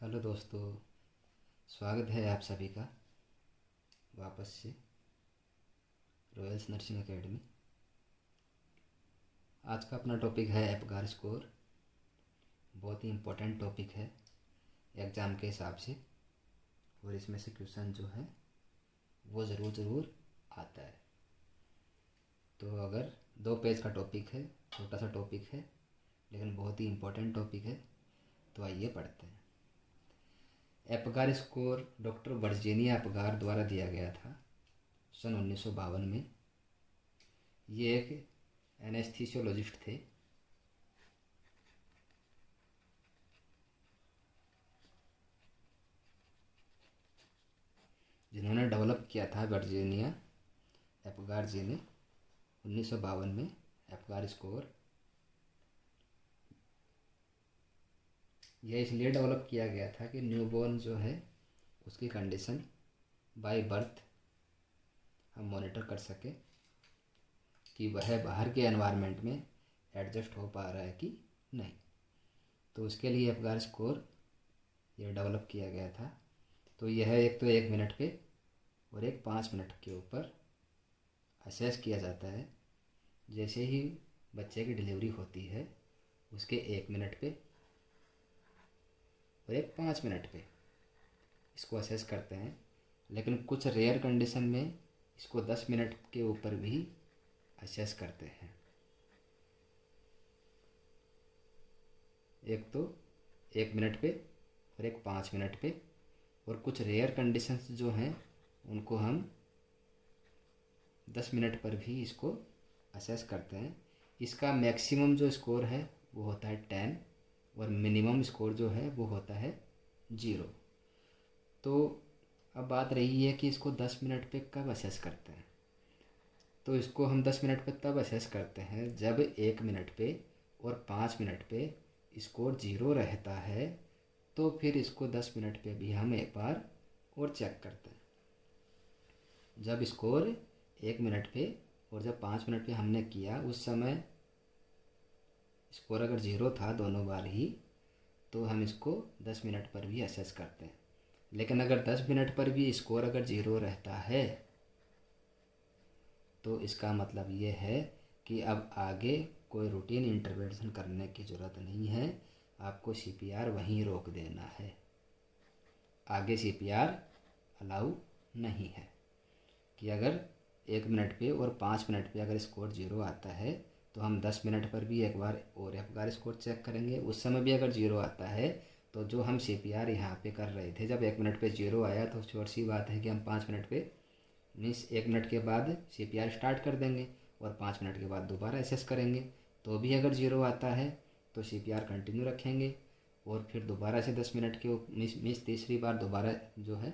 Hello दोस्तों, स्वागत है आप सभी का वापस से रॉयल्स नर्सिंग एकेडमी। आज का अपना टॉपिक है एपगार स्कोर। बहुत ही इम्पोर्टेंट टॉपिक है एग्ज़ाम के हिसाब से, और इसमें से क्वेश्चन जो है वो ज़रूर आता है। तो अगर 2 पेज का टॉपिक है, छोटा सा टॉपिक है लेकिन बहुत ही इम्पोर्टेंट टॉपिक है, तो आइए पढ़ते हैं। Apgar score doctor Virginia Apgar द्वारा दिया गया था सन 1952 में। ये एक एनेस्थीसियोलॉजिस्ट थे। जिन्होंने डेवलप किया था वर्जीनिया एपगार जी ने 1952 में एपगार स्कोर। यह इसलिए डेवलप किया गया था कि न्यूबॉर्न जो है उसकी कंडीशन बाय बर्थ हम मॉनिटर कर सकें कि वह बाहर के एनवायरनमेंट में एडजस्ट हो पा रहा है कि नहीं। तो उसके लिए एपगार स्कोर यह डेवलप किया गया था। तो यह एक तो 1 मिनट पे और एक 5 मिनट के ऊपर असेस किया जाता है। जैसे ही बच्चे की डिलीवरी होती है उसके 1 मिनट पे और एक 5 मिनट पे इसको असेस करते हैं। लेकिन कुछ रेयर कंडीशन में इसको 10 मिनट के ऊपर भी असेस करते हैं। एक तो 1 मिनट पे और एक 5 मिनट पे, और कुछ रेयर कंडीशंस जो हैं उनको हम 10 मिनट पर भी इसको असेस करते हैं। इसका मैक्सिमम जो स्कोर है वो होता है 10 और मिनिमम स्कोर जो है वो होता है 0। तो अब बात रही है कि इसको 10 मिनट पे कब असेस करते हैं। तो इसको हम 10 मिनट पे तब असेस करते हैं जब 1 मिनट पे और 5 मिनट पे स्कोर 0 रहता है। तो फिर इसको 10 मिनट पे भी हम एक बार और चेक करते हैं। जब स्कोर 1 मिनट पे और जब 5 मिनट पे हमने किया उस समय स्कोर अगर 0 था दोनों बार ही, तो हम इसको 10 मिनट पर भी असेस करते हैं। लेकिन अगर 10 मिनट पर भी स्कोर अगर 0 रहता है तो इसका मतलब ये है कि अब आगे कोई रूटीन इंटरवेंशन करने की ज़रूरत नहीं है। आपको सीपीआर वहीं रोक देना है। आगे सीपीआर अलाउ नहीं है। कि अगर 1 मिनट पे और 5 मिनट पे अगर स्कोर 0 आता है तो हम 10 मिनट पर भी एक बार और एपगार स्कोर चेक करेंगे। उस समय भी अगर 0 आता है तो जो हम सीपीआर यहाँ पे कर रहे थे, जब 1 मिनट पे 0 आया तो श्योर सी बात है कि हम 5 मिनट पे मीन्स 1 मिनट के बाद सीपीआर स्टार्ट कर देंगे और 5 मिनट के बाद दोबारा एसेस करेंगे। तो भी अगर 0 आता है तो सीपीआर कंटिन्यू रखेंगे और फिर दोबारा से 10 मिनट के मीन्स तीसरी बार दोबारा जो है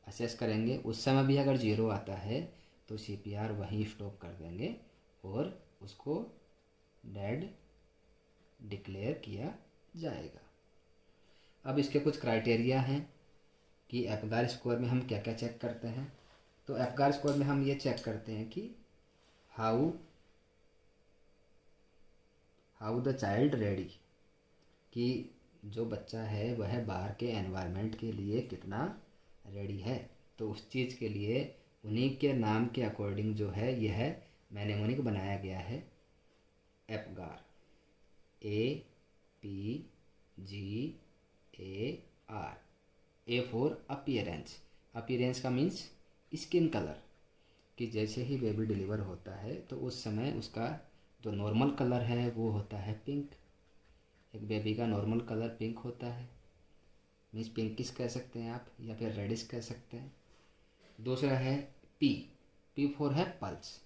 असेस करेंगे। उस समय भी अगर 0 आता है तो सीपीआर वहीं स्टॉप कर देंगे और उसको डेड डिक्लेयर किया जाएगा। अब इसके कुछ क्राइटेरिया हैं कि एपगार स्कोर में हम क्या क्या चेक करते हैं। तो एपगार स्कोर में हम ये चेक करते हैं कि हाउ द चाइल्ड रेडी, कि जो बच्चा है वह बाहर के एनवायरनमेंट के लिए कितना रेडी है। तो उस चीज़ के लिए उन्हीं के नाम के अकॉर्डिंग जो है यह मैनेमोनिक बनाया गया है Apgar, APGAR। A for appearance. Appearance का मीन्स स्किन कलर, कि जैसे ही बेबी डिलीवर होता है तो उस समय उसका जो नॉर्मल कलर है वो होता है पिंक। एक बेबी का नॉर्मल कलर पिंक होता है, मीन्स पिंकिश कह सकते हैं आप या फिर रेडिश कह सकते हैं। दूसरा है पी फॉर है pulse.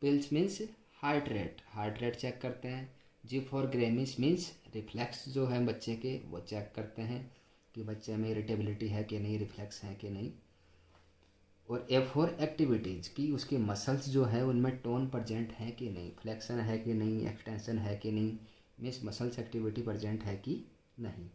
Pulse means heart rate, heart rate check करते हैं। G for grimace means reflex जो है बच्चे के वो चेक करते हैं कि बच्चे में इरिटेबिलिटी है कि नहीं, रिफ्लेक्स है कि नहीं। और एफ फॉर एक्टिविटीज़, कि उसके मसल्स जो है उनमें टोन प्रजेंट है कि नहीं, फ्लेक्शन है कि नहीं, एक्सटेंशन है कि नहीं, मीन्स मसल्स एक्टिविटी प्रजेंट है कि नहीं।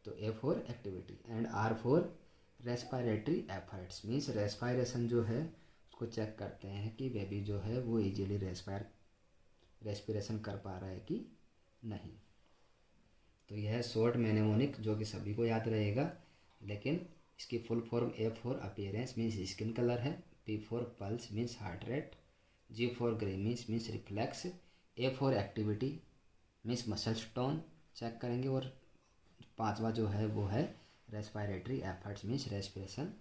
तो A for activity. And R for respiratory efforts, means respiration जो है उसको चेक करते हैं कि बेबी जो है वो इजीली रेस्पिरेशन कर पा रहा है कि नहीं। तो यह है शॉर्ट मेनेमोनिक, जो कि सभी को याद रहेगा, लेकिन इसकी full form A for appearance means skin colour है, P for pulse means heart rate, G for grimace means reflex, A for activity means muscles tone check करेंगे, और पांचवा जो है वो है रेस्पिरेटरी एफर्ट्स मीन्स रेस्पिरेशन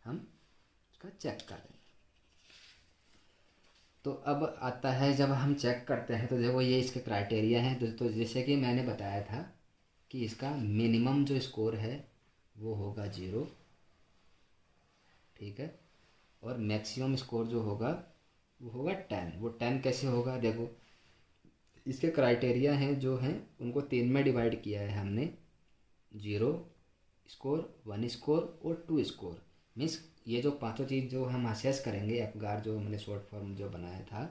हम उसका चेक करेंगे। तो अब आता है जब हम चेक करते हैं तो देखो ये इसके क्राइटेरिया हैं। तो जैसे कि मैंने बताया था कि इसका मिनिमम जो स्कोर है वो होगा 0, ठीक है, और मैक्सिमम स्कोर जो होगा वो होगा 10। वो 10 कैसे होगा, देखो इसके क्राइटेरिया हैं जो हैं उनको 3 में डिवाइड किया है हमने, 0 स्कोर, 1 स्कोर और 2 स्कोर। मीन्स ये जो पांचों चीज़ जो हम असेस करेंगे, एपगार जो हमने शॉर्ट फॉर्म जो बनाया था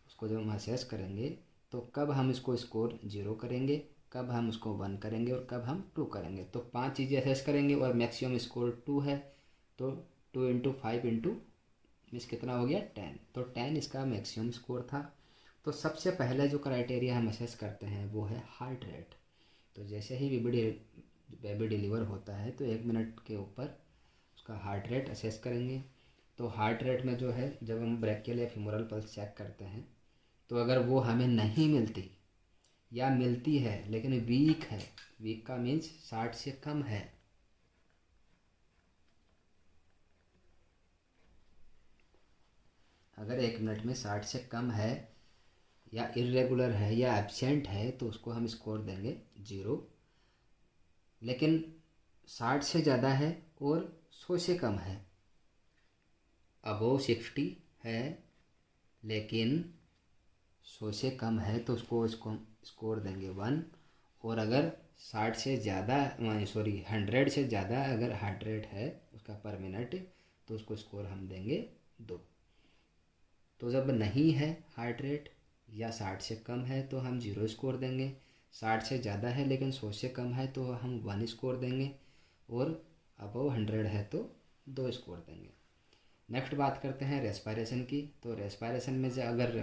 उसको जो हम असेस करेंगे, तो कब हम इसको स्कोर 0 करेंगे, कब हम उसको 1 करेंगे और कब हम 2 करेंगे। तो 5 चीज़ें असेस करेंगे और मैक्सिमम स्कोर 2 है, तो 2 × 5 × मीन्स कितना हो गया 10। तो 10 इसका मैक्सिमम स्कोर था। तो सबसे पहले जो क्राइटेरिया हम असेस करते हैं वो है हार्ट रेट। तो जैसे ही बेबी डिलीवर होता है तो 1 मिनट के ऊपर उसका हार्ट रेट असेस करेंगे। तो हार्ट रेट में जो है जब हम ब्रेकियल या फीमोरल पल्स चेक करते हैं तो अगर वो हमें नहीं मिलती या मिलती है लेकिन वीक है, वीक का मीन्स 60 से कम है, अगर 1 मिनट में 60 से कम है या इरेगुलर है या एब्सेंट है तो उसको हम स्कोर देंगे 0। लेकिन 60 से ज़्यादा है और 100 से कम है, अबोव 60 है लेकिन 100 से कम है तो उसको स्कोर देंगे 1। और अगर 60 से ज़्यादा 100 से ज़्यादा अगर हार्ट रेट है उसका पर मिनट तो उसको स्कोर हम देंगे 2। तो जब नहीं है हार्ट रेट या 60 से कम है तो हम 0 स्कोर देंगे, 60 से ज़्यादा है लेकिन 100 से कम है तो हम 1 स्कोर देंगे, और अबव 100 है तो 2 स्कोर देंगे। नेक्स्ट बात करते हैं रेस्पिरेशन की। तो रेस्पिरेशन में से अगर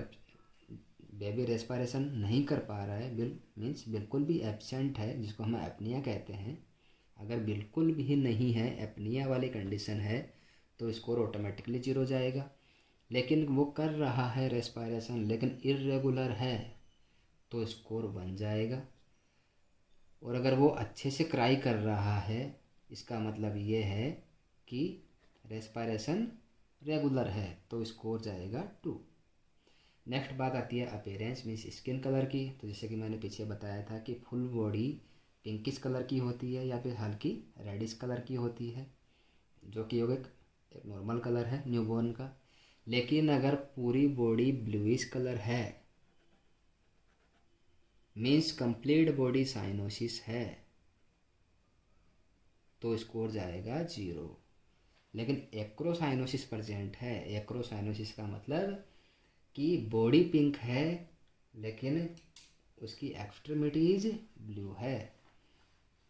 बेबी रेस्पिरेशन नहीं कर पा रहा है, मीन्स बिल्कुल भी एब्सेंट है, जिसको हम एपनिया कहते हैं, अगर बिल्कुल भी नहीं है, एपनिया वाली कंडीशन है, तो स्कोर ऑटोमेटिकली 0 जाएगा। लेकिन वो कर रहा है रेस्पिरेशन लेकिन इरेगुलर है तो स्कोर 1 जाएगा। और अगर वो अच्छे से क्राई कर रहा है इसका मतलब ये है कि रेस्पिरेशन रेगुलर है तो स्कोर जाएगा 2। नेक्स्ट बात आती है अपीयरेंस मीन्स स्किन कलर की। तो जैसे कि मैंने पीछे बताया था कि फुल बॉडी पिंकिश कलर की होती है या फिर हल्की रेडिश कलर की होती है, जो कि एक नॉर्मल कलर है न्यूबॉर्न का। लेकिन अगर पूरी बॉडी ब्लूइश कलर है मीन्स कंप्लीट बॉडी साइनोसिस है तो स्कोर जाएगा 0। लेकिन एक्रोसाइनोसिस प्रेजेंट है, एक्रोसाइनोसिस का मतलब कि बॉडी पिंक है लेकिन उसकी एक्सट्रीमिटीज ब्लू है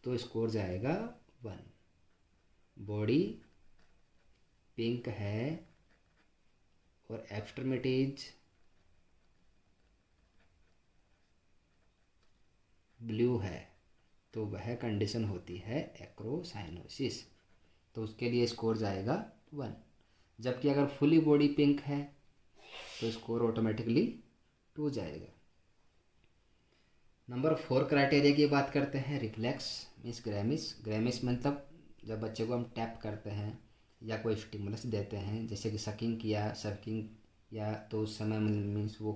तो स्कोर जाएगा 1। बॉडी पिंक है और एक्सट्रीमिटीज ब्लू है तो वह कंडीशन होती है एक्रोसाइनोसिस, तो उसके लिए स्कोर जाएगा 1। जबकि अगर फुली बॉडी पिंक है तो स्कोर ऑटोमेटिकली 2 जाएगा। नंबर 4 क्राइटेरिया की बात करते हैं, रिफ्लेक्स मीन्स ग्रेमिस। ग्रेमिस मतलब जब बच्चे को हम टैप करते हैं या कोई स्टिमुलस देते हैं, जैसे कि सकिंग किया, सर्किंग या, तो उस समय मीन्स वो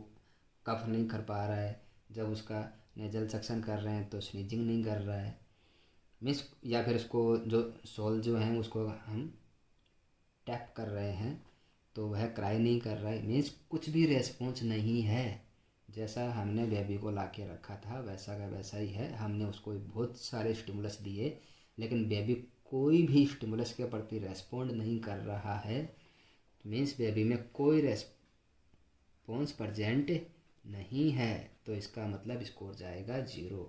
कफ नहीं कर पा रहा है, जब उसका नेजल सक्शन कर रहे हैं तो स्नीजिंग नहीं कर रहा है मीन्स, या फिर उसको जो सोल जो है उसको हम टैप कर रहे हैं तो वह क्राई नहीं कर रहा है, मीन्स कुछ भी रेस्पॉन्स नहीं है। जैसा हमने बेबी को ला के रखा था वैसा का वैसा ही है। हमने उसको बहुत सारे स्टिमुलस दिए लेकिन बेबी कोई भी स्टिमुलस के प्रति रेस्पॉन्ड नहीं कर रहा है, मीन्स बेबी में कोई रेस्पॉन्स प्रजेंट नहीं है, तो इसका मतलब स्कोर जाएगा 0।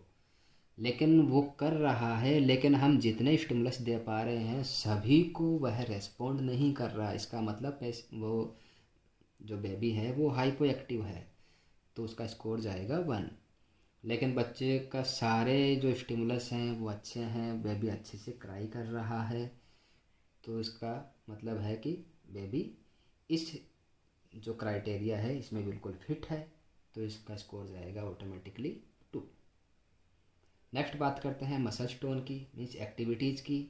लेकिन वो कर रहा है, लेकिन हम जितने स्टिमुलस दे पा रहे हैं सभी को वह रेस्पॉन्ड नहीं कर रहा, इसका मतलब वो जो बेबी है वो हाइपो एक्टिव है तो उसका स्कोर जाएगा 1। लेकिन बच्चे का सारे जो स्टिमुलस हैं वो अच्छे हैं, बेबी अच्छे से क्राई कर रहा है, तो इसका मतलब है कि बेबी इस जो क्राइटेरिया है इसमें बिल्कुल फिट है, तो इसका स्कोर जाएगा ऑटोमेटिकली 2। नेक्स्ट बात करते हैं मसल टोन की, मीन्स एक्टिविटीज़ की।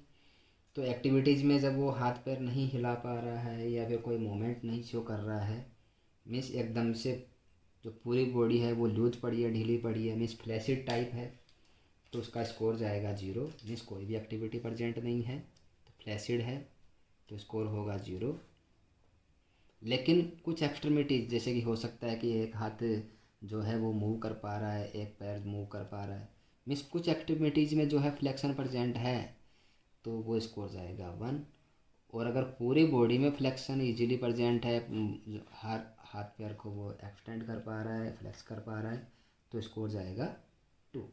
तो एक्टिविटीज़ में जब वो हाथ पैर नहीं हिला पा रहा है या फिर कोई मूवमेंट नहीं शो कर रहा है, मीन्स एकदम से जो पूरी बॉडी है वो लूज पड़ी है, ढीली पड़ी है, मीन्स फ्लैसिड टाइप है, तो उसका स्कोर जाएगा 0। मीन्स कोई भी एक्टिविटी प्रेजेंट नहीं है, तो फ्लैसिड है, तो स्कोर होगा 0। लेकिन कुछ एक्सट्रीमिटीज जैसे कि हो सकता है कि एक हाथ जो है वो मूव कर पा रहा है, एक पैर मूव कर पा रहा है, मीन्स कुछ एक्टिविटीज़ में जो है फ्लेक्शन प्रेजेंट है, तो वो स्कोर जाएगा 1। और अगर पूरी बॉडी में फ्लेक्शन इजीली प्रेजेंट है, हर हाथ पैर को वो एक्सटेंड कर पा रहा है, फ्लेक्स कर पा रहा है, तो स्कोर जाएगा 2।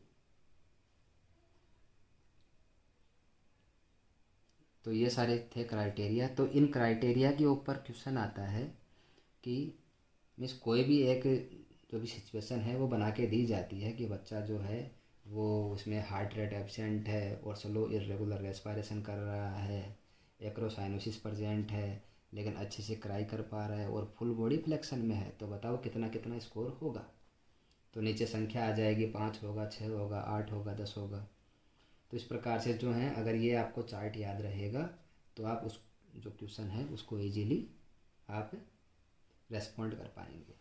तो ये सारे थे क्राइटेरिया। तो इन क्राइटेरिया के ऊपर क्वेश्चन आता है कि मीन्स कोई भी एक जो भी सिचुएशन है वो बना के दी जाती है कि बच्चा जो है वो उसमें हार्ट रेट एब्सेंट है और स्लो इरेगुलर रेस्पिरेशन कर रहा है, एक्रोसाइनोसिस प्रेजेंट है, लेकिन अच्छे से क्राई कर पा रहा है और फुल बॉडी फ्लेक्शन में है, तो बताओ कितना कितना स्कोर होगा। तो नीचे संख्या आ जाएगी, 5 होगा, 6 होगा, 8 होगा, 10 होगा। तो इस प्रकार से जो है अगर ये आपको चार्ट याद रहेगा तो आप उस जो क्वेश्चन है उसको ईजीली आप रेस्पॉन्ड कर पाएंगे।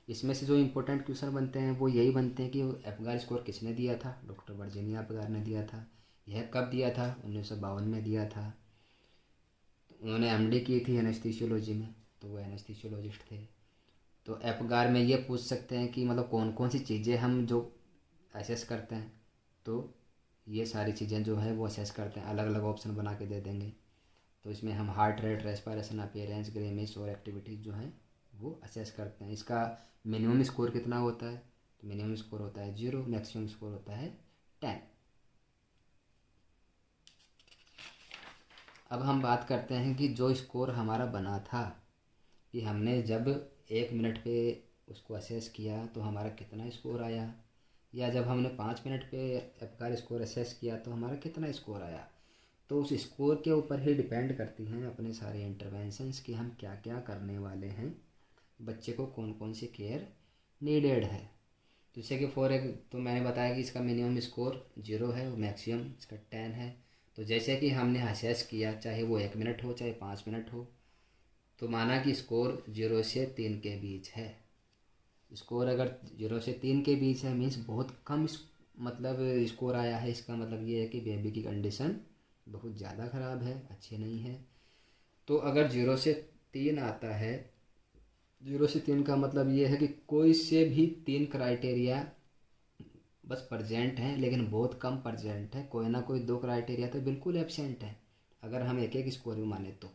इसमें से जो इम्पोर्टेंट क्वेश्चन बनते हैं वो यही बनते हैं कि एप्गार स्कोर किसने दिया था, डॉक्टर वर्जीनिया एप्गार ने दिया था। यह कब दिया था, 1952 में दिया था। तो उन्होंने एमडी की थी एनेस्थीसियोलॉजी में, तो वो एनेस्थीसियोलॉजिस्ट थे। तो एप्गार में ये पूछ सकते हैं कि मतलब कौन कौन सी चीज़ें हम जो असेस करते हैं, तो ये सारी चीज़ें जो है वो असेस करते हैं, अलग अलग ऑप्शन बना के दे देंगे। तो इसमें हम हार्ट रेट, रेस्पिरेशन, अपीयरेंस, ग्रेमिश और एक्टिविटीज़ जो हैं वो असेस करते हैं। इसका मिनिमम स्कोर कितना होता है, तो मिनिमम स्कोर होता है 0, मैक्सिमम स्कोर होता है 10। अब हम बात करते हैं कि जो स्कोर हमारा बना था कि हमने जब 1 मिनट पे उसको असेस किया तो हमारा कितना स्कोर आया, या जब हमने 5 मिनट पे एप्गार स्कोर असेस किया तो हमारा कितना स्कोर आया। तो उस स्कोर के ऊपर ही डिपेंड करती हैं अपने सारे इंटरवेंशंस कि हम क्या क्या करने वाले हैं, बच्चे को कौन कौन सी केयर नीडेड है। तो जैसे कि तो मैंने बताया कि इसका मिनिमम स्कोर 0 है और मैक्सिमम इसका 10 है। तो जैसे कि हमने असेस किया, चाहे वो 1 मिनट हो चाहे 5 मिनट हो, तो माना कि स्कोर 0 से 3 के बीच है। स्कोर अगर 0 से 3 के बीच है मीन्स बहुत कम मतलब स्कोर आया है, इसका मतलब ये है कि बेबी की कंडीशन बहुत ज़्यादा ख़राब है, अच्छी नहीं है। तो अगर 0 से 3 आता है, 0 से 3 का मतलब ये है कि कोई से भी 3 क्राइटेरिया बस प्रजेंट हैं, लेकिन बहुत कम प्रजेंट है, कोई ना कोई 2 क्राइटेरिया तो बिल्कुल एब्सेंट है अगर हम एक एक स्कोर भी माने तो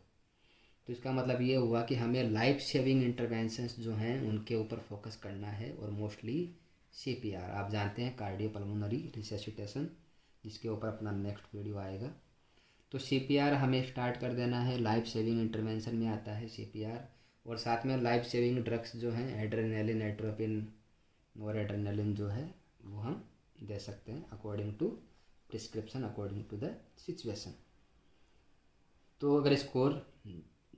इसका मतलब ये हुआ कि हमें लाइफ सेविंग इंटरवेंशंस जो हैं उनके ऊपर फोकस करना है, और मोस्टली सीपीआर। आप जानते हैं कार्डियोपल्मोनरी रिससिटेशन, जिसके ऊपर अपना नेक्स्ट वीडियो आएगा। तो सीपीआर हमें स्टार्ट कर देना है, लाइफ सेविंग इंटरवेंशन में आता है सीपीआर। और साथ में लाइफ सेविंग ड्रग्स जो हैं एड्रेनलिन, एट्रोपिन, नॉर एड्रेनलिन जो है वो हम दे सकते हैं according to prescription, according to the situation. तो अगर स्कोर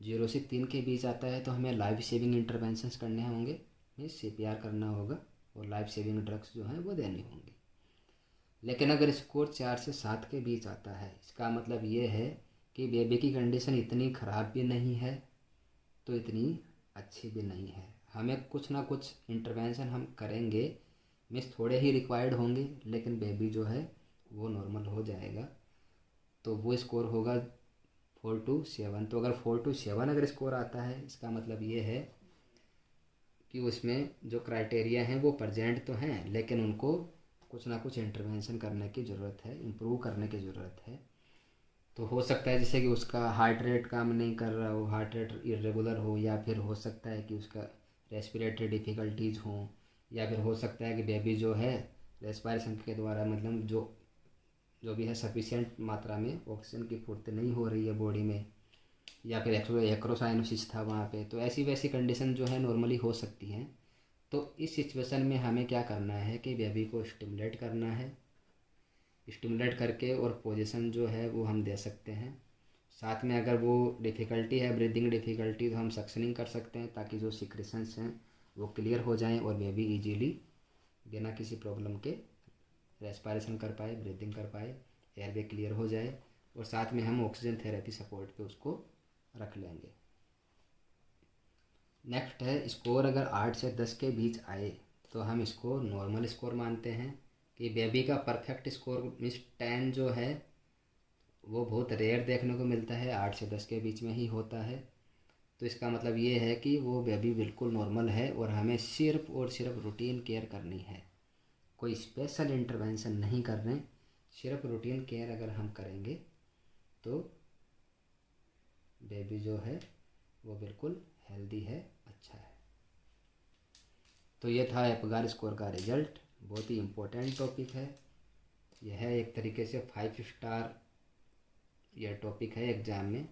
0 से 3 के बीच आता है तो हमें लाइफ सेविंग इंटरवेंशंस करने होंगे, मीन्स सीपीआर करना होगा और लाइफ सेविंग ड्रग्स जो हैं वो देनी होंगी। लेकिन अगर स्कोर 4 से 7 के बीच आता है, इसका मतलब ये है कि बेबी की कंडीशन इतनी ख़राब भी नहीं है तो इतनी अच्छी भी नहीं है। हमें कुछ ना कुछ इंटरवेंशन हम करेंगे, मीन्स थोड़े ही रिक्वायर्ड होंगे, लेकिन बेबी जो है वो नॉर्मल हो जाएगा। तो वो स्कोर होगा 4 to 7। तो अगर 4 to 7 अगर स्कोर आता है, इसका मतलब ये है कि उसमें जो क्राइटेरिया हैं वो प्रजेंट तो हैं, लेकिन उनको कुछ ना कुछ इंटरवेंशन करने की ज़रूरत है, इम्प्रूव करने की ज़रूरत है। तो हो सकता है जैसे कि उसका हार्ट रेट काम नहीं कर रहा हो, हार्ट रेट इरेगुलर हो, या फिर हो सकता है कि उसका रेस्पिरेटरी डिफ़िकल्टीज़ हों, या फिर हो सकता है कि बेबी जो है रेस्पिरेशन के द्वारा मतलब जो भी है सफिशिएंट मात्रा में ऑक्सीजन की पूर्ति नहीं हो रही है बॉडी में, या फिर एक्रोसाइनोसिस था वहाँ पे। तो ऐसी वैसी कंडीशन जो है नॉर्मली हो सकती हैं। तो इस सिचुएशन में हमें क्या करना है कि बेबी को स्टिमुलेट करना है, स्टिमुलेट करके और पोजीशन जो है वो हम दे सकते हैं। साथ में अगर वो डिफ़िकल्टी है, ब्रीदिंग डिफ़िकल्टी, तो हम सक्शनिंग कर सकते हैं ताकि जो सिक्रेशंस हैं वो क्लियर हो जाएं और बेबी इजीली बिना किसी प्रॉब्लम के रेस्पिरेशन कर पाए, ब्रीदिंग कर पाए, एयरवे क्लियर हो जाए। और साथ में हम ऑक्सीजन थेरेपी सपोर्ट पे उसको रख लेंगे। नेक्स्ट है स्कोर अगर 8 से 10 के बीच आए तो हम इसको नॉर्मल स्कोर मानते हैं कि बेबी का परफेक्ट स्कोर मीन्स 10 जो है वो बहुत रेयर देखने को मिलता है, 8 से 10 के बीच में ही होता है। तो इसका मतलब ये है कि वो बेबी बिल्कुल नॉर्मल है और हमें सिर्फ और सिर्फ रूटीन केयर करनी है, कोई स्पेशल इंटरवेंशन नहीं कर रहे, सिर्फ रूटीन केयर अगर हम करेंगे तो बेबी जो है वो बिल्कुल हेल्दी है, अच्छा है। तो ये था एपगार स्कोर का रिजल्ट, बहुत ही इम्पोर्टेंट टॉपिक है। यह है एक तरीके से 5 स्टार यह टॉपिक है एग्ज़ाम में।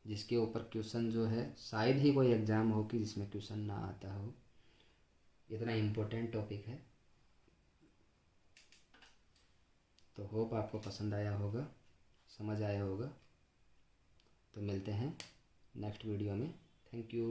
जिसके ऊपर क्वेश्चन जो है शायद ही कोई एग्ज़ाम हो कि जिसमें क्वेश्चन ना आता हो, इतना इम्पोर्टेंट टॉपिक है। तो होप आपको पसंद आया होगा, समझ आया होगा। तो मिलते हैं नेक्स्ट वीडियो में। Thank you.